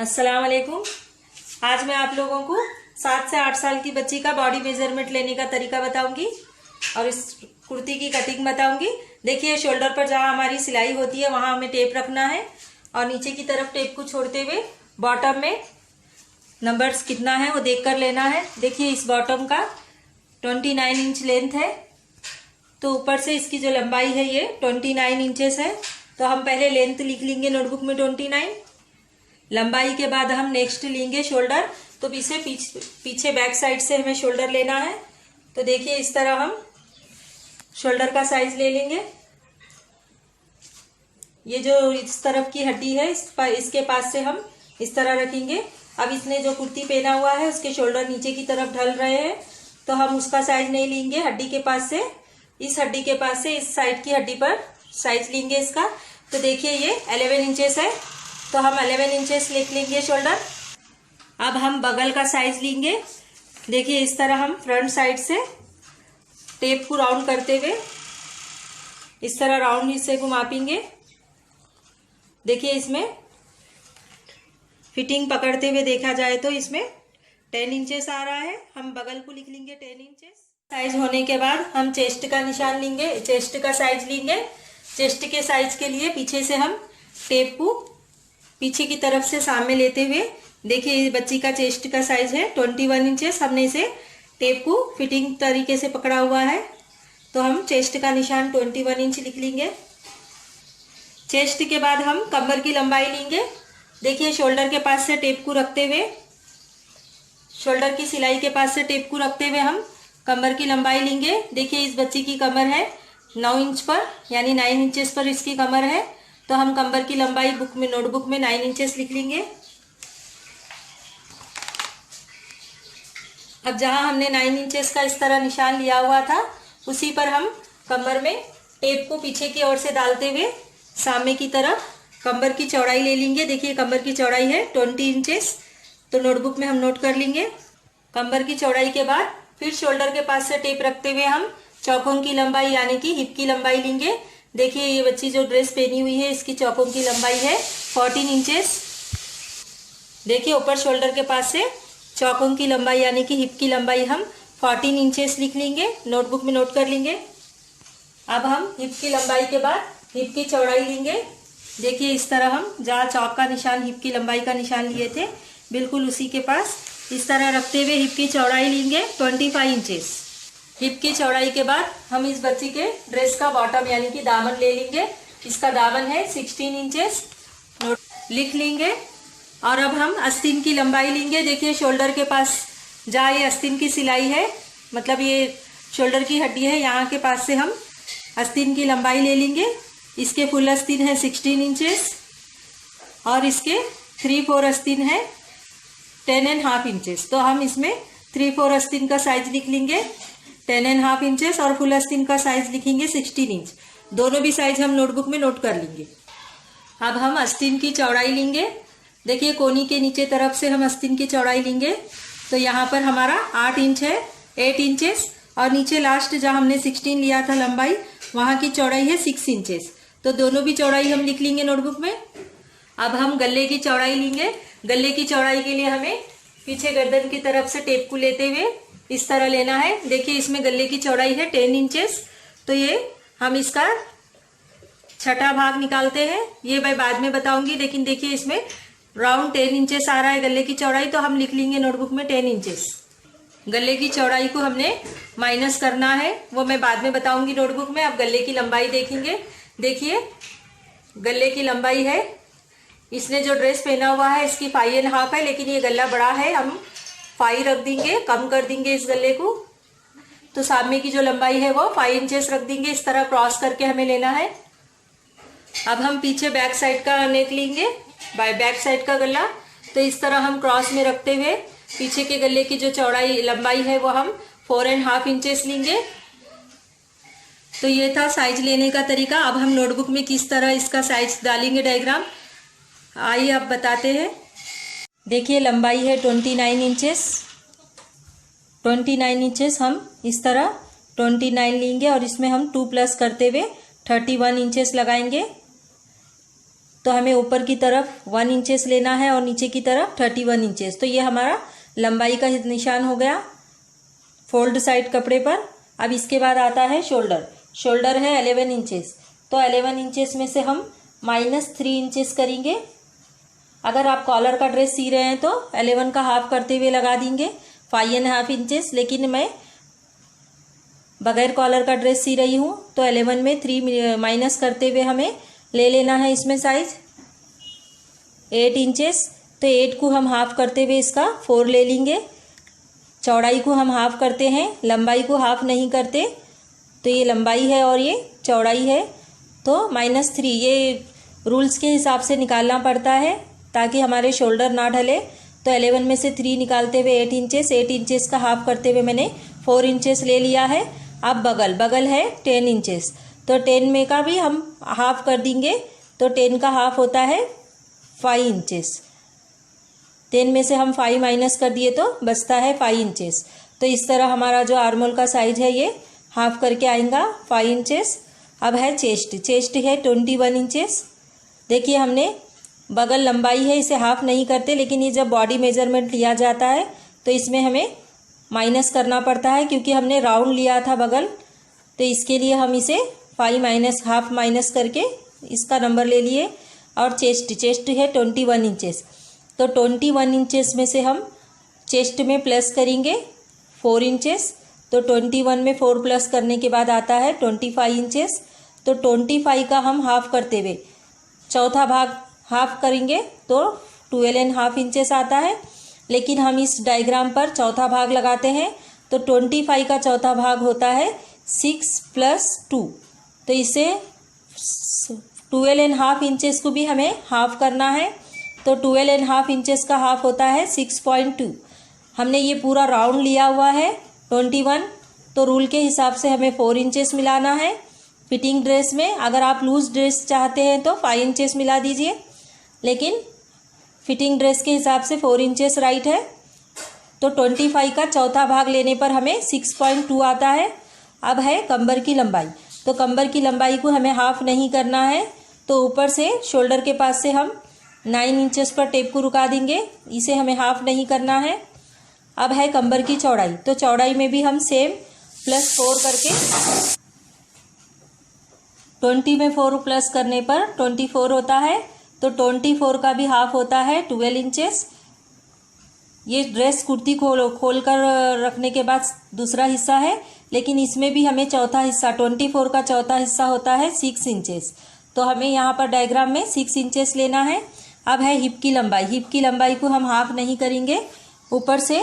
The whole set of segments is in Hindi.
अस्सलाम वालेकुम। आज मैं आप लोगों को 7 से 8 साल की बच्ची का बॉडी मेजरमेंट लेने का तरीका बताऊंगी और इस कुर्ती की कटिंग बताऊंगी। देखिए, शोल्डर पर जहां हमारी सिलाई होती है वहां हमें टेप रखना है और नीचे की तरफ टेप को छोड़ते हुए बॉटम में नंबर्स कितना है वो देख कर लेना है। देखिए, इस बॉटम का 29 इंच लेंथ है, तो ऊपर से इसकी जो लंबाई है ये 29 इंचेस है। तो हम पहले लेंथ लिख लेंगे नोटबुक में 29। लंबाई के बाद हम नेक्स्ट लेंगे शोल्डर। तो पीछे बैक साइड से हमें शोल्डर लेना है। तो देखिए, इस तरह हम शोल्डर का साइज ले लेंगे। ये जो इस तरफ की हड्डी है इसके पास से हम इस तरह रखेंगे। अब इसने जो कुर्ती पहना हुआ है उसके शोल्डर नीचे की तरफ ढल रहे हैं, तो हम उसका साइज नहीं लेंगे। हड्डी के पास से, इस हड्डी के पास से इस साइड की हड्डी पर साइज लेंगे इसका। तो देखिए, ये 11 इंचेस है, तो हम 11 इंचेस लिख लेंगे शोल्डर। अब हम बगल का साइज लेंगे। देखिए, इस तरह हम फ्रंट साइड से टेप को राउंड करते हुए इस तरह राउंड हिस्से को मापेंगे। देखिए, इसमें फिटिंग पकड़ते हुए देखा जाए तो इसमें 10 इंचेस आ रहा है। हम बगल को लिख लेंगे 10 इंचेस। साइज होने के बाद हम चेस्ट का निशान लेंगे, चेस्ट का साइज लेंगे। चेस्ट के साइज के लिए पीछे से हम टेप को पीछे की तरफ से सामने लेते हुए, देखिए बच्ची का चेस्ट का साइज है 21 इंचेस। हमने इसे टेप को फिटिंग तरीके से पकड़ा हुआ है, तो हम चेस्ट का निशान 21 इंच लिख लेंगे। चेस्ट के बाद हम कमर की लंबाई लेंगे। देखिए, शोल्डर के पास से टेप को रखते हुए, शोल्डर की सिलाई के पास से टेप को रखते हुए हम कमर की लंबाई लेंगे। देखिए, इस बच्ची की कमर है 9 इंच पर, यानी 9 इंचेस पर इसकी कमर है, तो हम कमर की लंबाई नोटबुक में 9 इंचेस लिख लेंगे। अब जहां हमने 9 इंचेस का इस तरह निशान लिया हुआ था, उसी पर हम कमर में टेप को पीछे की ओर से डालते हुए सामने की तरफ कमर की चौड़ाई ले लेंगे। देखिए, कमर की चौड़ाई है 20 इंचेस, तो नोटबुक में हम नोट कर लेंगे। कमर की चौड़ाई के बाद फिर शोल्डर के पास से टेप रखते हुए हम चौकों की लंबाई यानी कि हिप की लंबाई लेंगे। देखिए, ये बच्ची जो ड्रेस पहनी हुई है इसकी चौकों की लंबाई है 14 इंचेस। देखिए, ऊपर शोल्डर के पास से चौकों की लंबाई यानी कि हिप की लंबाई हम 14 इंचेस लिख लेंगे, नोटबुक में नोट कर लेंगे। अब हम हिप की लंबाई के बाद हिप की चौड़ाई लेंगे। देखिए, इस तरह हम जहाँ चौक का निशान, हिप की लंबाई का निशान लिए थे, बिल्कुल उसी के पास इस तरह रखते हुए हिप की चौड़ाई लेंगे 25 इंचेस। हिप की चौड़ाई के बाद हम इस बच्ची के ड्रेस का बॉटम यानी कि दामन ले लेंगे। इसका दामन है 16 इंचेस, नोट लिख लेंगे। और अब हम आस्तीन की लंबाई लेंगे। देखिए, शोल्डर के पास जहाँ ये आस्तीन की सिलाई है, मतलब ये शोल्डर की हड्डी है, यहाँ के पास से हम आस्तीन की लंबाई ले लेंगे। इसके फुल आस्तीन है 16 इंचेस और इसके 3/4 आस्तीन है 10.5 इंचेस। तो हम इसमें 3/4 आस्तीन का साइज लिख लेंगे 10.5 इंचेस और फुल आस्तीन का साइज लिखेंगे 16 इंच। दोनों भी साइज हम नोटबुक में नोट कर लेंगे। अब हम आस्तीन की चौड़ाई लेंगे। देखिए, कोनी के नीचे तरफ से हम आस्तीन की चौड़ाई लेंगे, तो यहाँ पर हमारा 8 इंच है, 8 इंचेस, और नीचे लास्ट जहाँ हमने 16 लिया था लंबाई, वहाँ की चौड़ाई है 6 इंचेस। तो दोनों भी चौड़ाई हम लिख लेंगे नोटबुक में। अब हम गले की चौड़ाई लेंगे। गले की चौड़ाई के लिए हमें पीछे गर्दन की तरफ से टेप को लेते हुए इस तरह लेना है। देखिए, इसमें गले की चौड़ाई है 10 इंचेस, तो ये हम इसका छठा भाग निकालते हैं। ये मैं बाद में बताऊंगी, लेकिन देखिए इसमें राउंड 10 इंचेस आ रहा है गले की चौड़ाई, तो हम लिख लेंगे नोटबुक में 10 इंचेस। गले की चौड़ाई को हमने माइनस करना है, वो मैं बाद में बताऊंगी नोटबुक में। अब गले की लंबाई देखेंगे। देखिए, गले की लंबाई है, इसने जो ड्रेस पहना हुआ है इसकी 5.5 है, लेकिन ये गला बड़ा है, हम 5 रख देंगे, कम कर देंगे इस गले को। तो सामने की जो लंबाई है वो 5 इंचेस रख देंगे। इस तरह क्रॉस करके हमें लेना है। अब हम पीछे बैक साइड का नेक लेंगे, बैक साइड का गला। तो इस तरह हम क्रॉस में रखते हुए पीछे के गले की जो चौड़ाई लंबाई है वो हम 4.5 इंचेस लेंगे। तो ये था साइज लेने का तरीका। अब हम नोटबुक में किस तरह इसका साइज डालेंगे, डायग्राम, आइए अब बताते हैं। देखिए, लंबाई है 29 इंचेस। 29 इंचेस हम इस तरह 29 लेंगे और इसमें हम 2 प्लस करते हुए 31 इंचेस लगाएंगे। तो हमें ऊपर की तरफ 1 इंचेस लेना है और नीचे की तरफ 31 इंचेस। तो ये हमारा लंबाई का निशान हो गया फोल्ड साइड कपड़े पर। अब इसके बाद आता है शोल्डर। शोल्डर है 11 इंचेस, तो 11 इंचेस में से हम -3 इंचेस करेंगे। अगर आप कॉलर का ड्रेस सी रहे हैं तो 11 का हाफ करते हुए लगा देंगे 5.5 इंचेस, लेकिन मैं बगैर कॉलर का ड्रेस सी रही हूँ तो 11 में 3 माइनस करते हुए हमें ले लेना है इसमें साइज 8 इंचेस। तो 8 को हम हाफ करते हुए इसका 4 ले लेंगे। चौड़ाई को हम हाफ करते हैं, लंबाई को हाफ नहीं करते। तो ये लंबाई है और ये चौड़ाई है, तो -3 ये रूल्स के हिसाब से निकालना पड़ता है ताकि हमारे शोल्डर ना ढले। तो 11 में से 3 निकालते हुए 8 इंचेस, 8 इंचेस का हाफ करते हुए मैंने 4 इंचेस ले लिया है। अब बगल है 10 इंचेस, तो 10 में का भी हम हाफ कर देंगे, तो 10 का हाफ होता है 5 इंचेस। 10 में से हम 5 माइनस कर दिए तो बचता है 5 इंचेस। तो इस तरह हमारा जो आर्मोल का साइज है ये हाफ करके आएगा 5 इंचेस। अब है चेस्ट है 21 इंचेस। देखिए हमने बगल लंबाई है, इसे हाफ नहीं करते, लेकिन ये जब बॉडी मेजरमेंट लिया जाता है तो इसमें हमें माइनस करना पड़ता है क्योंकि हमने राउंड लिया था बगल। तो इसके लिए हम इसे 5 माइनस हाफ माइनस करके इसका नंबर ले लिए। और चेस्ट है 21 इंचेस, तो 21 इंचेस में से हम चेस्ट में प्लस करेंगे 4 इंचेस। तो 21 में 4 प्लस करने के बाद आता है 25 इंचेस। तो 25 का हम हाफ करते हुए चौथा भाग हाफ करेंगे तो 12.5 इंचेस आता है, लेकिन हम इस डायग्राम पर चौथा भाग लगाते हैं तो 25 का चौथा भाग होता है 6 + 2। तो इसे 12.5 इंचेस को भी हमें हाफ करना है, तो 12.5 इंचेस का हाफ होता है 6.2। हमने ये पूरा राउंड लिया हुआ है 21, तो रूल के हिसाब से हमें 4 इंचेस मिलाना है फिटिंग ड्रेस में। अगर आप लूज ड्रेस चाहते हैं तो 5 इंचेस मिला दीजिए, लेकिन फिटिंग ड्रेस के हिसाब से 4 इंचेस राइट है। तो 25 का चौथा भाग लेने पर हमें 6.2 आता है। अब है कमर की लंबाई, तो कमर की लंबाई को हमें हाफ नहीं करना है, तो ऊपर से शोल्डर के पास से हम 9 इंचेस पर टेप को रुका देंगे, इसे हमें हाफ नहीं करना है। अब है कमर की चौड़ाई, तो चौड़ाई में भी हम सेम +4 करके 20 में 4 प्लस करने पर 24 होता है, तो 24 का भी हाफ होता है 12 इंचेस। ये ड्रेस कुर्ती खोल कर रखने के बाद दूसरा हिस्सा है, लेकिन इसमें भी हमें चौथा हिस्सा 24 का चौथा हिस्सा होता है 6 इंचेस। तो हमें यहाँ पर डायग्राम में 6 इंचेस लेना है। अब है हिप की लंबाई। हिप की लंबाई को हम हाफ नहीं करेंगे, ऊपर से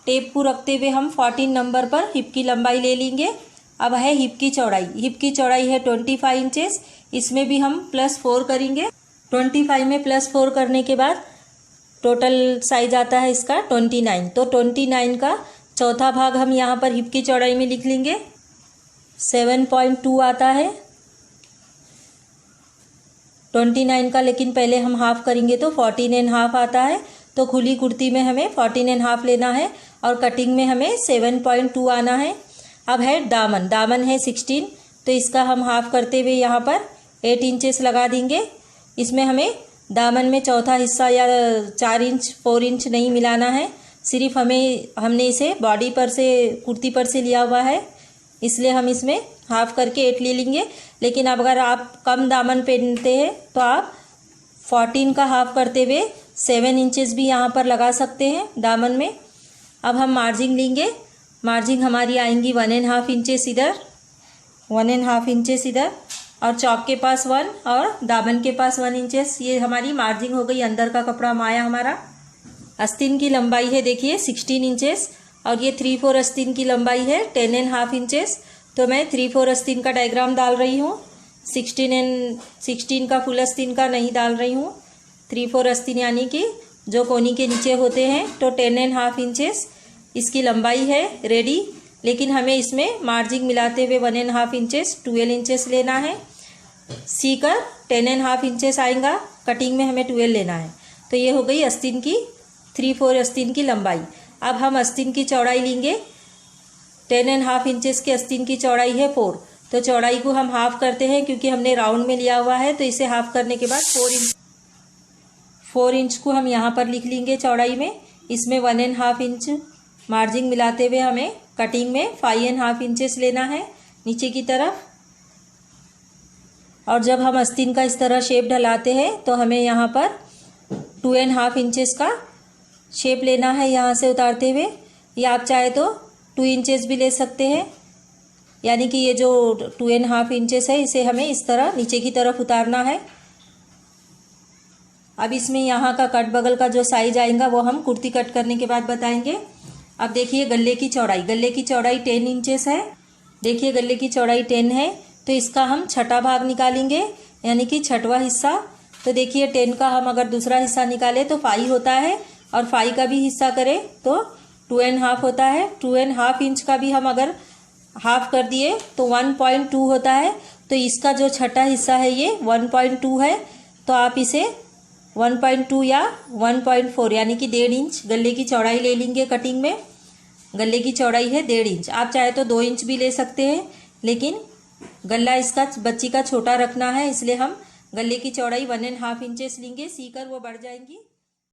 टेप को रखते हुए हम 14 नंबर पर हिप की लंबाई ले लेंगे। अब है हिप की चौड़ाई। हिप की चौड़ाई है 25 इंचेस, इसमें भी हम +4 करेंगे। 25 में +4 करने के बाद टोटल साइज आता है इसका 29। तो 29 का चौथा भाग हम यहाँ पर हिप की चौड़ाई में लिख लेंगे 7.2 आता है 29 का, लेकिन पहले हम हाफ करेंगे तो 14.5 आता है। तो खुली कुर्ती में हमें 14.5 लेना है और कटिंग में हमें 7.2 आना है। अब है दामन है 16, तो इसका हम हाफ करते हुए यहाँ पर 8 इंचेस लगा देंगे। इसमें हमें दामन में चौथा हिस्सा या 4 इंच 4 इंच नहीं मिलाना है, सिर्फ हमने इसे बॉडी पर से कुर्ती पर से लिया हुआ है, इसलिए हम इसमें हाफ करके 8 ले लेंगे। लेकिन अब अगर आप कम दामन पहनते हैं तो आप 14 का हाफ करते हुए 7 इंचेस भी यहाँ पर लगा सकते हैं दामन में। अब हम मार्जिंग लेंगे। मार्जिंग हमारी आएंगी 1.5 इंचेस इधर, 1.5 इंचेस इधर, और चौक के पास 1 और दामन के पास 1 इंचेस। ये हमारी मार्जिंग हो गई। अंदर का कपड़ा माया हमारा। आस्तीन की लंबाई है देखिए 16 इंचेस, और ये 3/4 आस्तीन की लंबाई है 10.5 इंचेस। तो मैं 3/4 आस्तीन का डायग्राम डाल रही हूँ, 16 का फुल आस्तीन का नहीं डाल रही हूँ। 3/4 आस्तीन यानी कि जो कोनी के नीचे होते हैं। तो 10.5 इंचेस इसकी लंबाई है रेडी, लेकिन हमें इसमें मार्जिंग मिलाते हुए 1.5 इंचेस 12 इंचेस लेना है। सीकर 10.5 इंचेस आएगा, कटिंग में हमें 12 लेना है। तो ये हो गई आस्तीन की 3/4 आस्तीन की लंबाई। अब हम आस्तीन की चौड़ाई लेंगे। 10.5 इंचेस की आस्तीन की चौड़ाई है 4, तो चौड़ाई को हम हाफ करते हैं क्योंकि हमने राउंड में लिया हुआ है, तो इसे हाफ करने के बाद 4 इंच को हम यहाँ पर लिख लेंगे चौड़ाई में। इसमें 1.5 इंच मार्जिन मिलाते हुए हमें कटिंग में 5.5 इंचेस लेना है नीचे की तरफ। और जब हम आस्तीन का इस तरह शेप ढलाते हैं तो हमें यहाँ पर 2.5 इंचेस का शेप लेना है यहाँ से उतारते हुए, या आप चाहे तो 2 इंचेस भी ले सकते हैं। यानी कि ये जो 2.5 इंचेस है इसे हमें इस तरह नीचे की तरफ उतारना है। अब इसमें यहाँ का कट बगल का जो साइज आएगा वो हम कुर्ती कट करने के बाद बताएंगे। अब देखिए गले की चौड़ाई 10 इंचेस है। देखिए गले की चौड़ाई 10 है तो इसका हम छठा भाग निकालेंगे, यानी कि छठवां हिस्सा। तो देखिए 10 का हम अगर दूसरा हिस्सा निकाले तो 5 होता है, और 5 का भी हिस्सा करें तो 2.5 होता है। 2.5 इंच का भी हम अगर हाफ कर दिए तो 1.2 होता है। तो इसका जो छठा हिस्सा है ये 1.2 है। तो आप इसे 1.2 या 1.4 यानी कि 1.5 इंच गले की चौड़ाई ले लेंगे कटिंग में। गले की चौड़ाई है 1.5 इंच, आप चाहे तो 2 इंच भी ले सकते हैं, लेकिन गला इसका बच्ची का छोटा रखना है, इसलिए हम गले की चौड़ाई 1.5 इंचेस लेंगे। सीकर वो बढ़ जाएंगी।